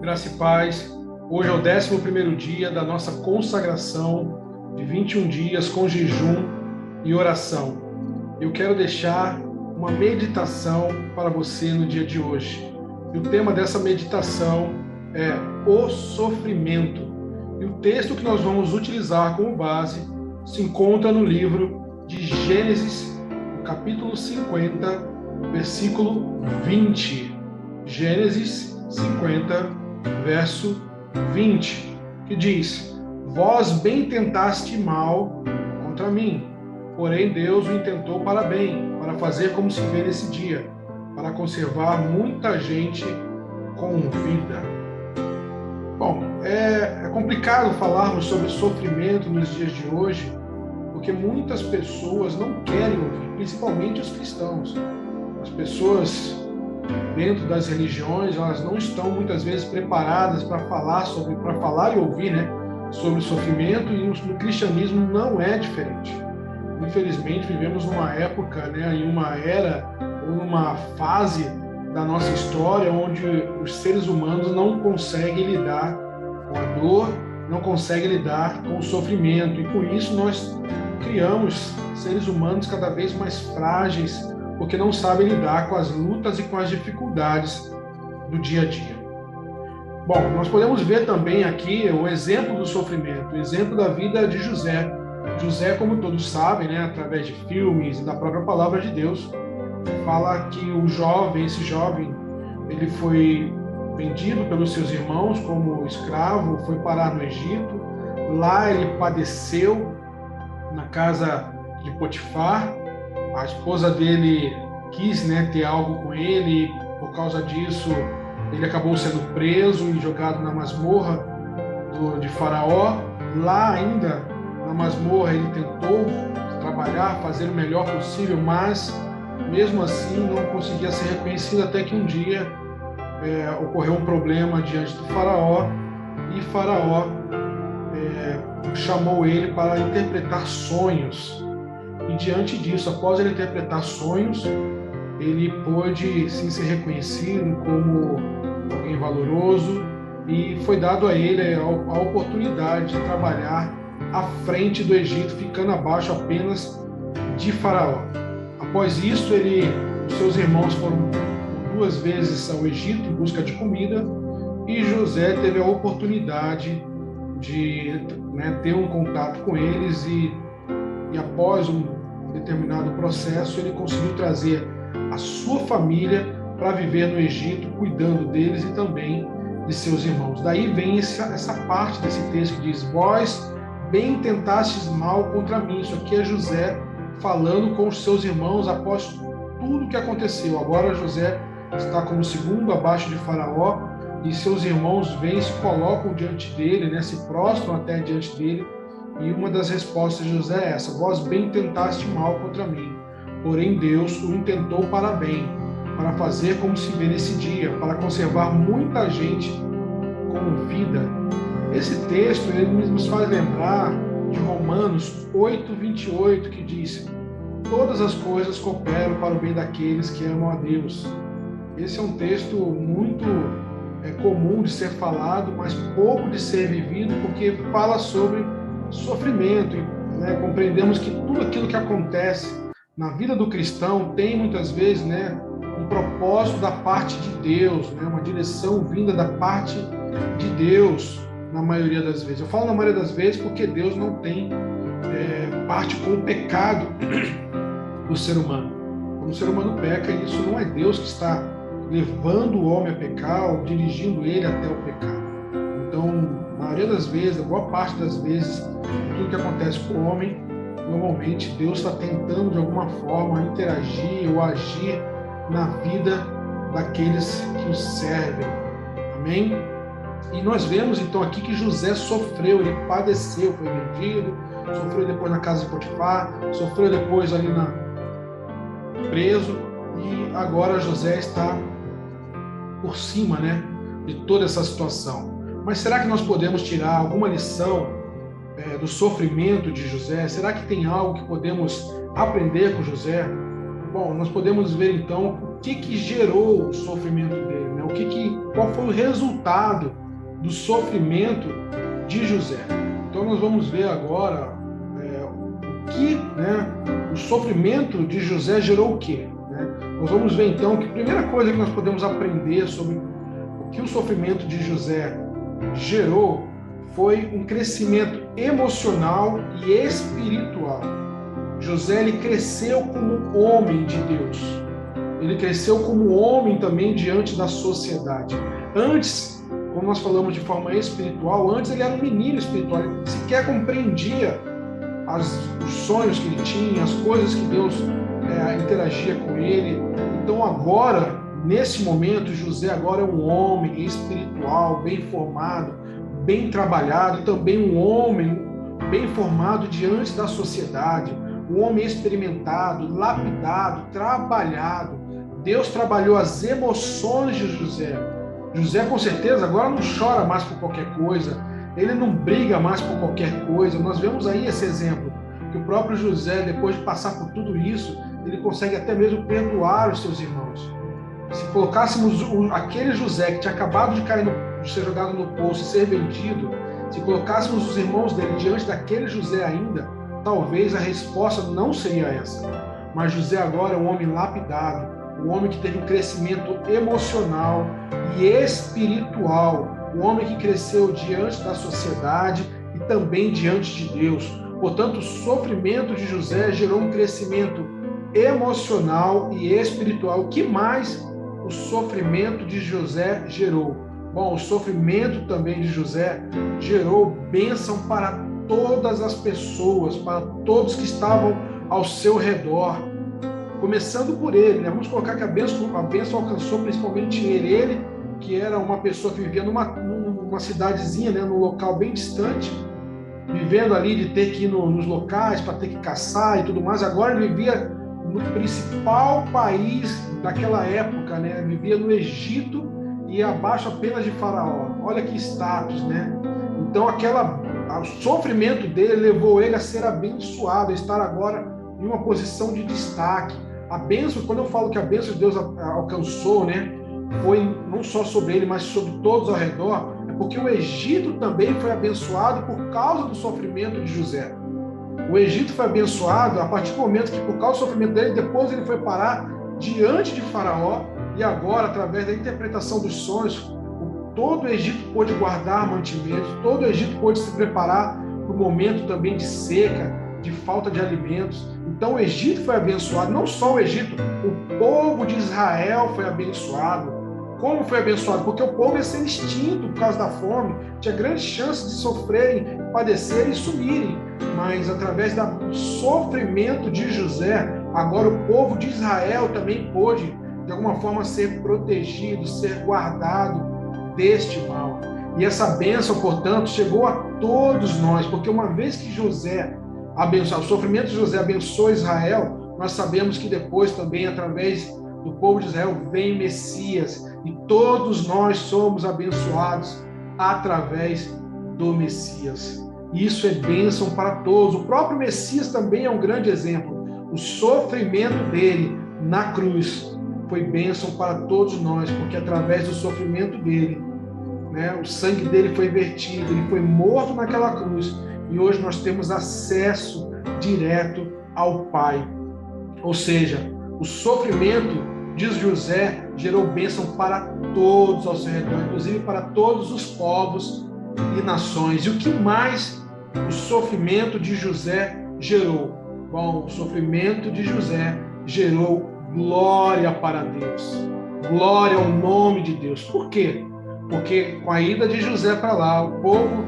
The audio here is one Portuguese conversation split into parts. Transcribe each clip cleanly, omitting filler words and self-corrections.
Graça e paz. Hoje é o 11º dia da nossa consagração de 21 dias com jejum e oração. Eu quero deixar uma meditação para você no dia de hoje. E o tema dessa meditação é o sofrimento. E o texto que nós vamos utilizar como base se encontra no livro de Gênesis, no capítulo 50, versículo 20. Gênesis 50, verso 20, que diz: Vós bem tentastes mal contra mim, porém Deus o intentou para bem, para fazer como se vê nesse dia, para conservar muita gente com vida. Bom, é complicado falarmos sobre sofrimento nos dias de hoje, porque muitas pessoas não querem ouvir, principalmente os cristãos. As pessoas dentro das religiões, elas não estão muitas vezes preparadas para falar e ouvir, sobre sofrimento, e no cristianismo não é diferente. Infelizmente, vivemos numa época, em uma era, ou numa fase da nossa história onde os seres humanos não conseguem lidar com a dor, não conseguem lidar com o sofrimento, e por isso nós criamos seres humanos cada vez mais frágeis, porque não sabem lidar com as lutas e com as dificuldades do dia a dia. Bom, nós podemos ver também aqui o exemplo do sofrimento, o exemplo da vida de José. José, como todos sabem, através de filmes e da própria palavra de Deus, fala que esse jovem, ele foi vendido pelos seus irmãos como escravo, foi parar no Egito. Lá ele padeceu na casa de Potifar. A esposa dele quis ter algo com ele, e por causa disso ele acabou sendo preso e jogado na masmorra de Faraó. Lá ainda, na masmorra, ele tentou trabalhar, fazer o melhor possível, mas mesmo assim não conseguia ser reconhecido, até que um dia ocorreu um problema diante do Faraó, e Faraó chamou ele para interpretar sonhos. E diante disso, após ele interpretar sonhos, ele pôde sim ser reconhecido como alguém valoroso, e foi dado a ele a oportunidade de trabalhar à frente do Egito, ficando abaixo apenas de Faraó. Após isso, os seus irmãos foram 2 vezes ao Egito em busca de comida, e José teve a oportunidade de ter um contato com eles, e após um determinado processo, ele conseguiu trazer a sua família para viver no Egito, cuidando deles e também de seus irmãos. Daí vem essa parte desse texto que diz: Vós bem tentastes mal contra mim. Isso aqui é José falando com os seus irmãos após tudo que aconteceu. Agora José está como segundo abaixo de Faraó, e seus irmãos vêm e se colocam diante dele, se prostram até diante dele. E uma das respostas de José é essa: Vós bem tentaste mal contra mim, porém Deus o intentou para bem, para fazer como se vê nesse dia, para conservar muita gente com vida. Esse texto ele nos faz lembrar de Romanos 8:28, que diz: Todas as coisas cooperam para o bem daqueles que amam a Deus. Esse é um texto muito comum de ser falado, mas pouco de ser vivido, porque fala sobre sofrimento. Compreendemos que tudo aquilo que acontece na vida do cristão tem muitas vezes um propósito da parte de Deus, uma direção vinda da parte de Deus, na maioria das vezes. Eu falo na maioria das vezes porque Deus não tem parte com o pecado do ser humano. Quando o ser humano peca, isso não é Deus que está levando o homem a pecar ou dirigindo ele até o pecado. Então, na maioria das vezes, a boa parte das vezes, tudo que acontece com o homem, normalmente Deus está tentando de alguma forma interagir ou agir na vida daqueles que o servem. Amém? E nós vemos então aqui que José sofreu, ele padeceu, foi vendido, sofreu depois na casa de Potifar, sofreu depois ali preso, e agora José está por cima de toda essa situação. Mas será que nós podemos tirar alguma lição do sofrimento de José? Será que tem algo que podemos aprender com José? Bom, nós podemos ver então que gerou o sofrimento dele, né? Qual foi o resultado do sofrimento de José. Então nós vamos ver agora o sofrimento de José gerou o quê? Né? Nós vamos ver então que a primeira coisa que nós podemos aprender sobre o que o sofrimento de José gerou foi um crescimento emocional e espiritual. José, ele cresceu como homem de Deus. Ele cresceu como homem também diante da sociedade. Antes, como nós falamos de forma espiritual, antes ele era um menino espiritual, ele sequer compreendia os sonhos que ele tinha, as coisas que Deus interagia com ele. Então agora, nesse momento, José agora é um homem espiritual, bem formado, bem trabalhado, e também um homem bem formado diante da sociedade, um homem experimentado, lapidado, trabalhado. Deus trabalhou as emoções de José. José, com certeza, agora não chora mais por qualquer coisa, ele não briga mais por qualquer coisa. Nós vemos aí esse exemplo, que o próprio José, depois de passar por tudo isso, ele consegue até mesmo perdoar os seus irmãos. Se colocássemos aquele José que tinha acabado de cair, de ser jogado no poço e ser vendido, se colocássemos os irmãos dele diante daquele José ainda, talvez a resposta não seria essa. Mas José agora é um homem lapidado, um homem que teve um crescimento emocional e espiritual, um homem que cresceu diante da sociedade e também diante de Deus. Portanto, o sofrimento de José gerou um crescimento emocional e espiritual. O que mais o sofrimento de José gerou? Bom, o sofrimento também de José gerou bênção para todas as pessoas, para todos que estavam ao seu redor. Começando por ele, né? Vamos colocar que a bênção alcançou principalmente ele que era uma pessoa que vivia numa cidadezinha, né? Num local bem distante, vivendo ali de ter que ir nos locais para ter que caçar e tudo mais. Agora ele vivia no principal país daquela época, né? Vivia no Egito e abaixo apenas de Faraó. Olha que status, né? Então o sofrimento dele levou ele a ser abençoado, a estar agora em uma posição de destaque. A bênção, quando eu falo que a bênção de Deus alcançou, né, foi não só sobre ele, mas sobre todos ao redor, é porque o Egito também foi abençoado por causa do sofrimento de José. O Egito foi abençoado a partir do momento que, por causa do sofrimento dele, depois ele foi parar diante de Faraó, e agora, através da interpretação dos sonhos, todo o Egito pôde guardar mantimentos, todo o Egito pôde se preparar para o momento também de seca, de falta de alimentos. Então o Egito foi abençoado, não só o Egito, o povo de Israel foi abençoado. Como foi abençoado? Porque o povo ia ser extinto por causa da fome, tinha grande chance de sofrerem, padecerem e sumirem. Mas através do sofrimento de José, agora o povo de Israel também pôde, de alguma forma, ser protegido, ser guardado deste mal. E essa bênção, portanto, chegou a todos nós, porque uma vez que José abençoou, o sofrimento de José abençoou Israel, nós sabemos que depois também, através do povo de Israel, vem Messias, e todos nós somos abençoados através do Messias. Isso é bênção para todos. O próprio Messias também é um grande exemplo. O sofrimento dele na cruz foi bênção para todos nós, porque através do sofrimento dele, né, o sangue dele foi vertido, ele foi morto naquela cruz, e hoje nós temos acesso direto ao Pai. Ou seja, o sofrimento de José gerou bênção para todos ao seu redor, inclusive para todos os povos e nações. E o que mais o sofrimento de José gerou? Bom, o sofrimento de José gerou glória para Deus. Glória ao nome de Deus. Por quê? Porque com a ida de José para lá, o povo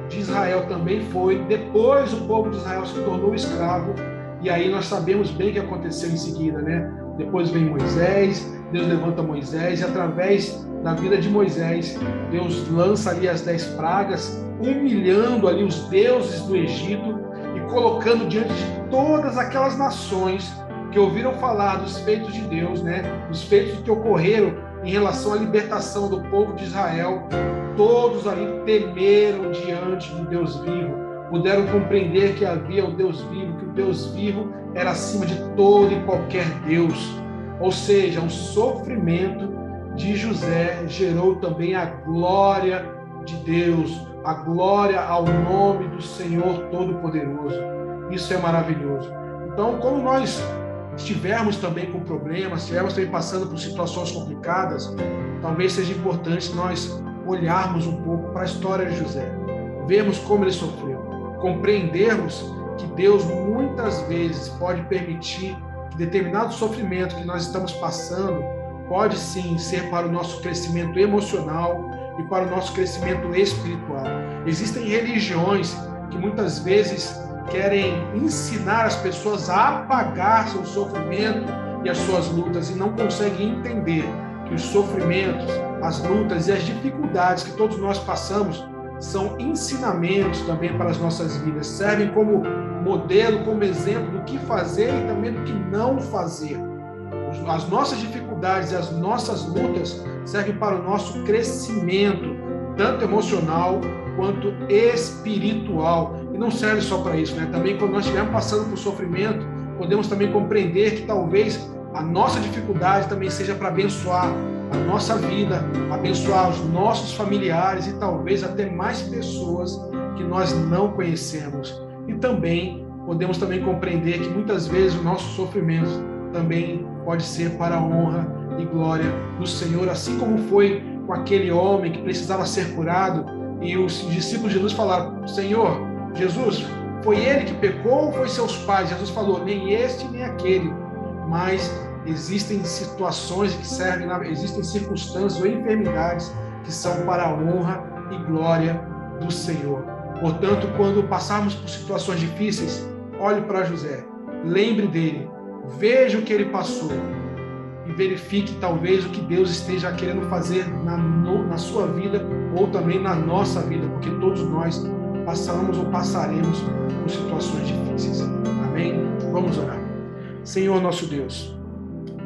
de Israel também foi. Depois o povo de Israel se tornou escravo. E aí nós sabemos bem o que aconteceu em seguida, né? Depois vem Moisés, Deus levanta Moisés, e através da vida de Moisés, Deus lança ali as 10 pragas, humilhando ali os deuses do Egito e colocando diante de todas aquelas nações que ouviram falar dos feitos de Deus, né? Dos feitos que ocorreram em relação à libertação do povo de Israel. Todos ali temeram diante do Deus vivo, puderam compreender que havia o Deus vivo, que o Deus vivo era acima de todo e qualquer Deus. Ou seja, o sofrimento de José gerou também a glória de Deus, a glória ao nome do Senhor Todo-Poderoso. Isso é maravilhoso. Então, quando nós estivermos também com problemas, estivermos também passando por situações complicadas, talvez seja importante nós olharmos um pouco para a história de José, vermos como ele sofreu, compreendermos que Deus muitas vezes pode permitir que determinado sofrimento que nós estamos passando pode sim ser para o nosso crescimento emocional e para o nosso crescimento espiritual. Existem religiões que muitas vezes querem ensinar as pessoas a apagar seu sofrimento e as suas lutas e não conseguem entender que os sofrimentos, as lutas e as dificuldades que todos nós passamos são ensinamentos também para as nossas vidas, servem como modelo, como exemplo do que fazer e também do que não fazer. As nossas dificuldades e as nossas lutas servem para o nosso crescimento, tanto emocional quanto espiritual. E não serve só para isso, né? Também quando nós estivermos passando por sofrimento, podemos também compreender que talvez a nossa dificuldade também seja para abençoar a nossa vida, abençoar os nossos familiares e talvez até mais pessoas que nós não conhecemos. E também podemos também compreender que muitas vezes o nosso sofrimento também pode ser para a honra e glória do Senhor, assim como foi com aquele homem que precisava ser curado e os discípulos de Jesus falaram: Senhor, Jesus, foi ele que pecou ou foi seus pais? Jesus falou: nem este nem aquele, mas existem situações que servem, existem circunstâncias ou enfermidades que são para a honra e glória do Senhor. Portanto, quando passarmos por situações difíceis, olhe para José, lembre dele, veja o que ele passou e verifique talvez o que Deus esteja querendo fazer na sua vida ou também na nossa vida, porque todos nós passamos ou passaremos por situações difíceis. Amém? Vamos orar. Senhor nosso Deus,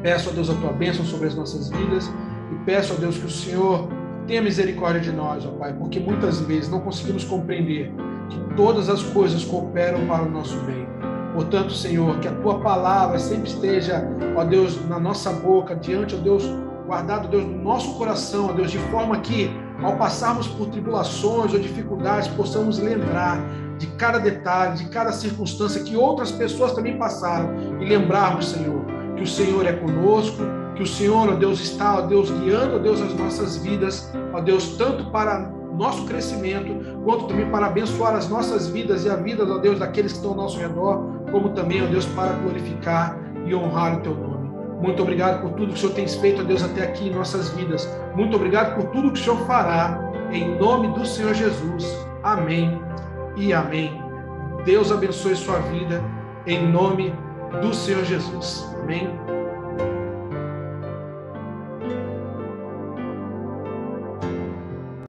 peço a Deus a tua bênção sobre as nossas vidas e peço a Deus que o Senhor tenha misericórdia de nós, ó Pai, porque muitas vezes não conseguimos compreender que todas as coisas cooperam para o nosso bem. Portanto, Senhor, que a tua palavra sempre esteja, ó Deus, na nossa boca, diante, ó Deus, guardado, Deus, no nosso coração, ó Deus, de forma que, ao passarmos por tribulações ou dificuldades, possamos lembrar de cada detalhe, de cada circunstância que outras pessoas também passaram e lembrarmos, Senhor, que o Senhor é conosco, que o Senhor, ó Deus, está, ó Deus, guiando, ó Deus, as nossas vidas, ó Deus, tanto para nosso crescimento, quanto também para abençoar as nossas vidas e a vida, ó Deus, daqueles que estão ao nosso redor, como também, ó Deus, para glorificar e honrar o teu nome. Muito obrigado por tudo que o Senhor tem feito, ó Deus, até aqui em nossas vidas. Muito obrigado por tudo que o Senhor fará, em nome do Senhor Jesus. Amém e amém. Deus abençoe sua vida, em nome do Senhor Jesus. Amém.